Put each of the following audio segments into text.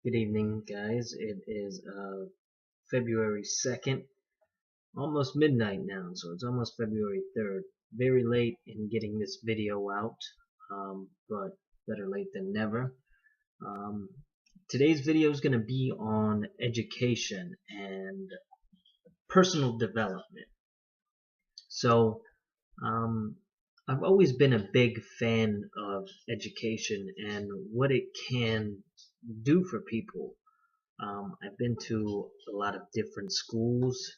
Good evening, guys. It is February 2nd, almost midnight now, so it's almost February 3rd. Very late in getting this video out, but better late than never. Um, Today's video is going to be on education and personal development. So, um, I've always been a big fan of education and what it can do for people. I've been to a lot of different schools,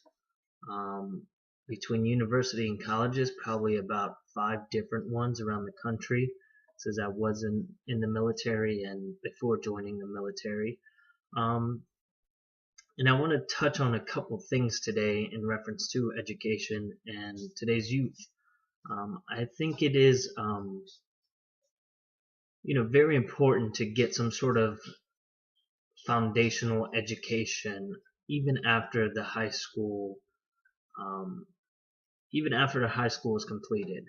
um, between university and colleges, probably about 5 different ones around the country, since I was in the military and before joining the military. Um, and I want to touch on a couple things today in reference to education and today's youth. I think it is, very important to get some sort of foundational education even after the high school um, even after the high school is completed.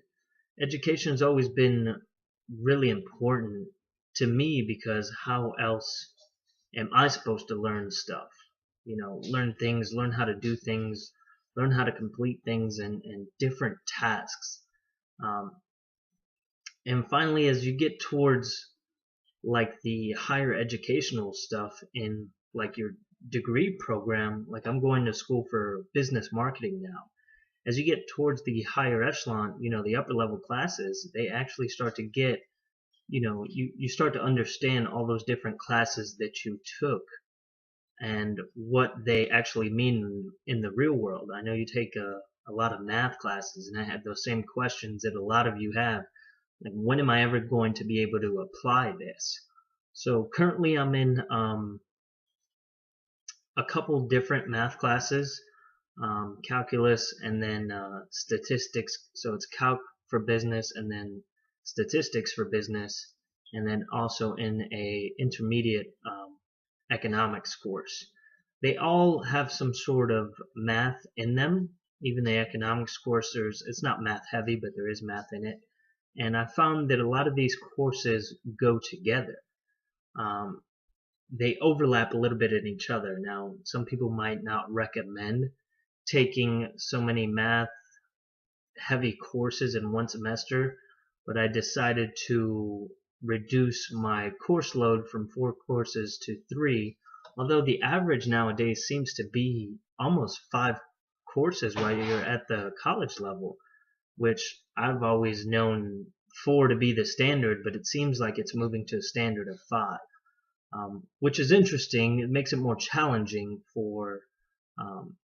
Education has always been really important to me because how else am I supposed to learn stuff? Learn things, learn how to do things, learn how to complete things and different tasks. Um, and finally, as you get towards like the higher educational stuff in like your degree program, like I'm going to school for business marketing now. As you get towards the higher echelon, the upper level classes, they actually start to get, you start to understand all those different classes that you took and what they actually mean in the real world. I know you take a lot of math classes, and I had those same questions that a lot of you have. Like, when am I ever going to be able to apply this? So currently I'm in a couple different math classes, calculus and then statistics. So it's calc for business and then statistics for business, and then also in a intermediate economics course. They all have some sort of math in them. Even the economics course, it's not math heavy, but there is math in it. And I found that a lot of these courses go together. Um, they overlap a little bit in each other. Now, some people might not recommend taking so many math heavy courses in one semester, but I decided to reduce my course load from 4 courses to 3, although the average nowadays seems to be almost 5 courses while you're at the college level, which I've always known 4 to be the standard, but it seems like it's moving to a standard of 5. Which is interesting. It makes it more challenging for um,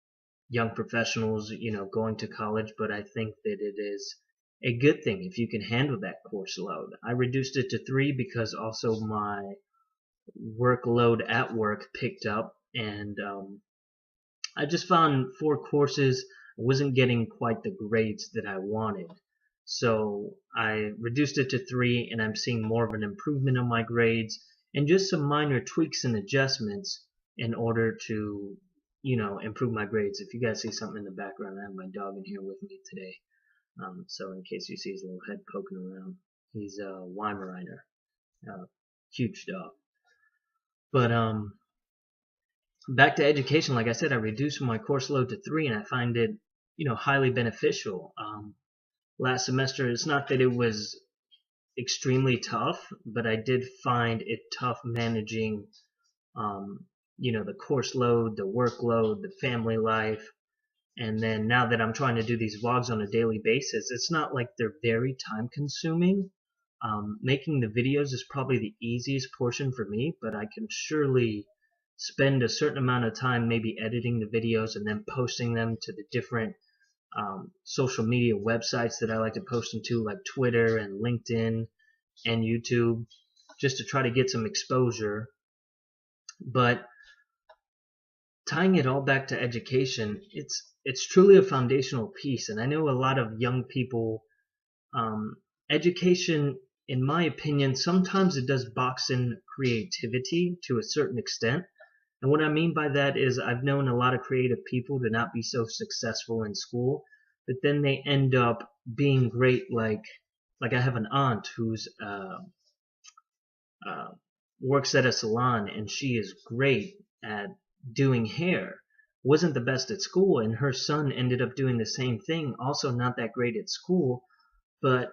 young professionals, going to college, but I think that it is a good thing if you can handle that course load. I reduced it to 3 because also my workload at work picked up, and I just found 4 courses wasn't getting quite the grades that I wanted. So I reduced it to 3, and I'm seeing more of an improvement on my grades and just some minor tweaks and adjustments in order to, improve my grades. If you guys see something in the background, I have my dog in here with me today. So in case you see his little head poking around, he's a Weimaraner, a huge dog. But back to education, like I said, I reduced my course load to 3, and I find it, highly beneficial. Last semester, it's not that it was extremely tough, but I did find it tough managing, the course load, the workload, the family life. And then now that I'm trying to do these vlogs on a daily basis, it's not like they're very time consuming. Making the videos is probably the easiest portion for me, but I can surely spend a certain amount of time maybe editing the videos and then posting them to the different social media websites that I like to post them to, like Twitter and LinkedIn and YouTube, just to try to get some exposure. But tying it all back to education, it's truly a foundational piece, and I know a lot of young people. Education, in my opinion, sometimes it does box in creativity to a certain extent. And what I mean by that is I've known a lot of creative people to not be so successful in school, but then they end up being great. Like I have an aunt who's works at a salon and she is great at doing hair, wasn't the best at school, and her son ended up doing the same thing, also not that great at school, but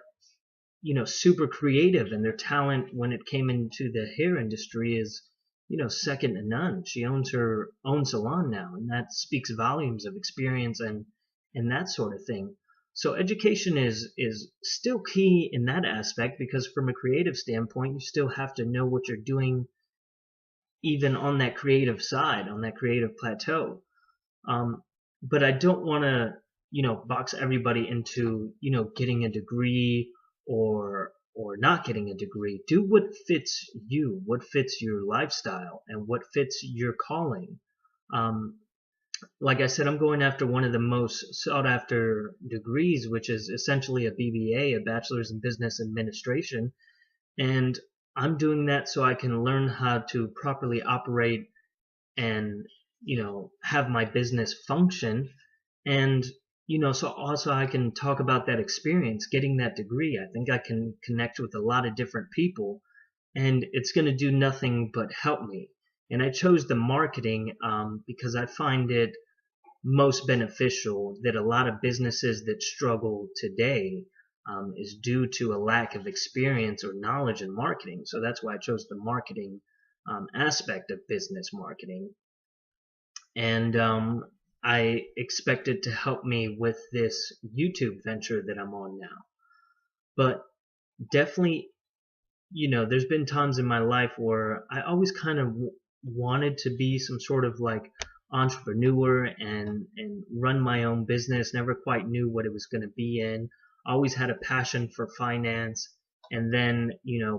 super creative, and their talent when it came into the hair industry is, second to none. She owns her own salon now, and that speaks volumes of experience and that sort of thing. So education is still key in that aspect, because from a creative standpoint, you still have to know what you're doing, even on that creative side, on that creative plateau. Um, but I don't want to, box everybody into, getting a degree or not getting a degree. Do what fits you, what fits your lifestyle, and what fits your calling. Um, like I said, I'm going after one of the most sought after degrees, which is essentially a BBA, a Bachelor's in Business Administration. And I'm doing that so I can learn how to properly operate and have my business function, and so also I can talk about that experience getting that degree. I think I can connect with a lot of different people, and it's going to do nothing but help me. And I chose the marketing because I find it most beneficial. That a lot of businesses that struggle today is due to a lack of experience or knowledge in marketing. So that's why I chose the marketing aspect of business marketing. And I expect it to help me with this YouTube venture that I'm on now. But definitely, there's been times in my life where I always kind of wanted to be some sort of like entrepreneur and run my own business. Never quite knew what it was going to be in. Always had a passion for finance. And then,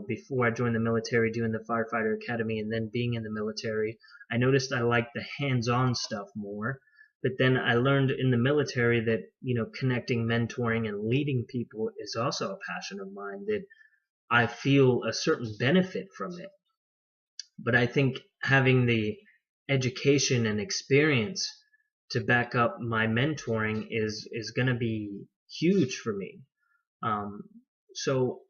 before I joined the military, doing the firefighter academy and then being in the military, I noticed I liked the hands-on stuff more. But then I learned in the military that, connecting, mentoring, and leading people is also a passion of mine, that I feel a certain benefit from it. But I think having the education and experience to back up my mentoring is going to be huge for me. Um, so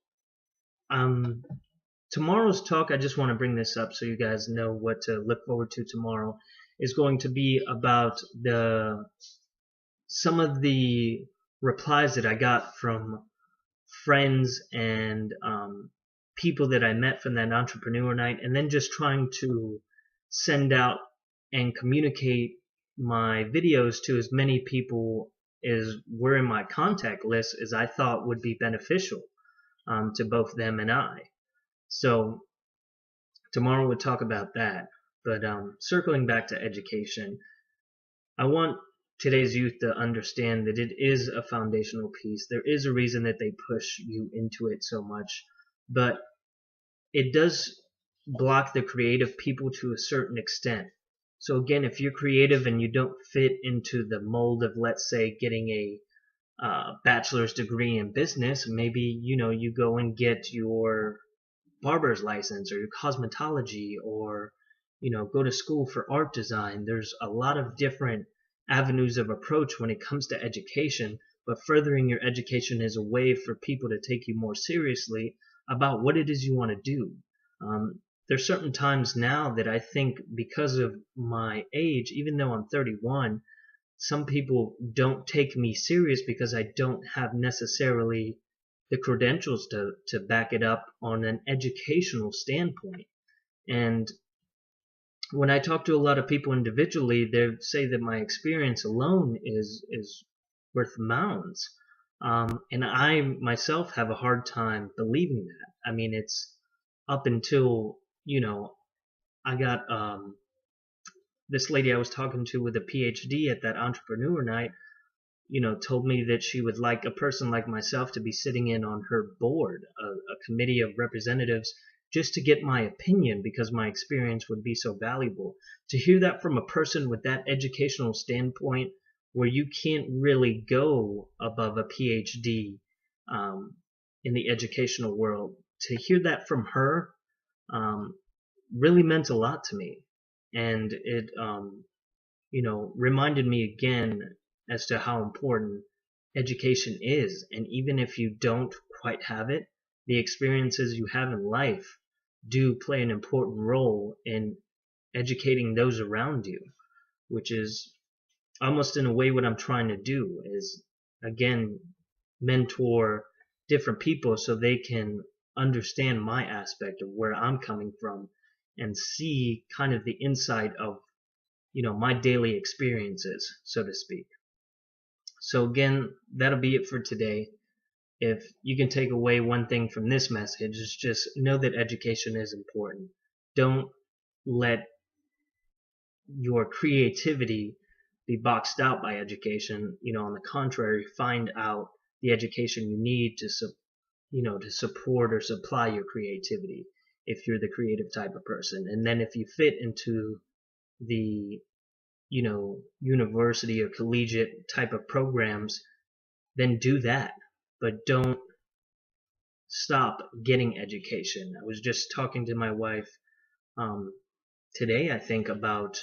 tomorrow's talk, I just want to bring this up so you guys know what to look forward to tomorrow, is going to be about some of the replies that I got from friends and people that I met from that entrepreneur night, and then just trying to send out and communicate my videos to as many people as were in my contact list as I thought would be beneficial to both them and I. So tomorrow we'll talk about that. But circling back to education, I want today's youth to understand that it is a foundational piece. There is a reason that they push you into it so much, but it does block the creative people to a certain extent. So again, if you're creative and you don't fit into the mold of, let's say, getting a bachelor's degree in business, maybe you go and get your barber's license or your cosmetology, or go to school for art design. There's a lot of different avenues of approach when it comes to education, but furthering your education is a way for people to take you more seriously about what it is you want to do. There's certain times now that I think, because of my age, even though I'm 31, some people don't take me serious because I don't have necessarily the credentials to back it up on an educational standpoint. And when I talk to a lot of people individually, they say that my experience alone is worth mounds. And I myself have a hard time believing that. I mean, it's up until, I got this lady I was talking to with a PhD at that entrepreneur night, told me that she would like a person like myself to be sitting in on her board, a committee of representatives, just to get my opinion because my experience would be so valuable. To hear that from a person with that educational standpoint, where you can't really go above a PhD in the educational world, to hear that from her really meant a lot to me. And it, reminded me again as to how important education is. And even if you don't quite have it, the experiences you have in life do play an important role in educating those around you, which is almost in a way what I'm trying to do is, again, mentor different people so they can understand my aspect of where I'm coming from and see kind of the insight of, my daily experiences, so to speak. So again, that'll be it for today. If you can take away one thing from this message, it's just know that education is important. Don't let your creativity be boxed out by education. On the contrary, find out the education you need to to support or supply your creativity if you're the creative type of person. And then if you fit into the university or collegiate type of programs, then do that. But don't stop getting education. I was just talking to my wife today, I think, about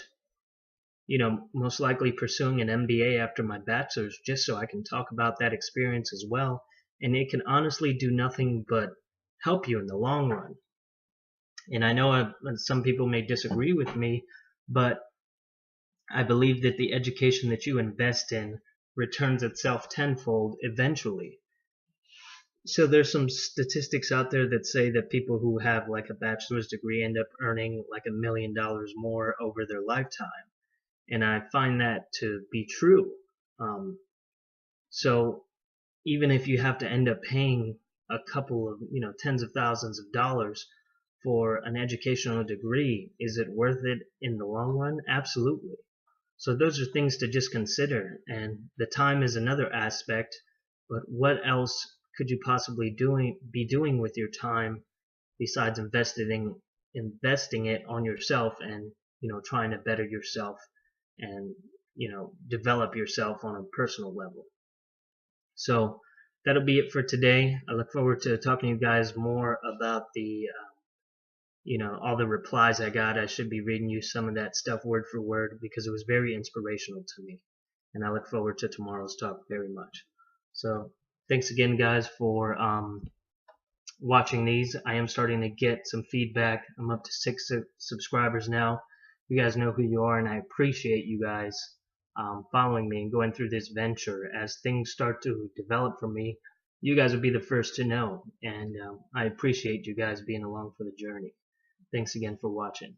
most likely pursuing an MBA after my bachelor's, just so I can talk about that experience as well. And it can honestly do nothing but help you in the long run. And I know some people may disagree with me, but I believe that the education that you invest in returns itself tenfold eventually. So there's some statistics out there that say that people who have like a bachelor's degree end up earning like $1 million more over their lifetime. And I find that to be true. So even if you have to end up paying a couple of, tens of thousands of dollars for an educational degree, is it worth it in the long run? Absolutely. So those are things to just consider. And the time is another aspect, but what else could you possibly be doing with your time besides investing it on yourself and, trying to better yourself and, develop yourself on a personal level. So that'll be it for today. I look forward to talking to you guys more about the all the replies I got. I should be reading you some of that stuff word for word because it was very inspirational to me. And I look forward to tomorrow's talk very much. So thanks again, guys, for watching these. I am starting to get some feedback. I'm up to 6 subscribers now. You guys know who you are, and I appreciate you guys following me and going through this venture. As things start to develop for me, you guys will be the first to know, and I appreciate you guys being along for the journey. Thanks again for watching.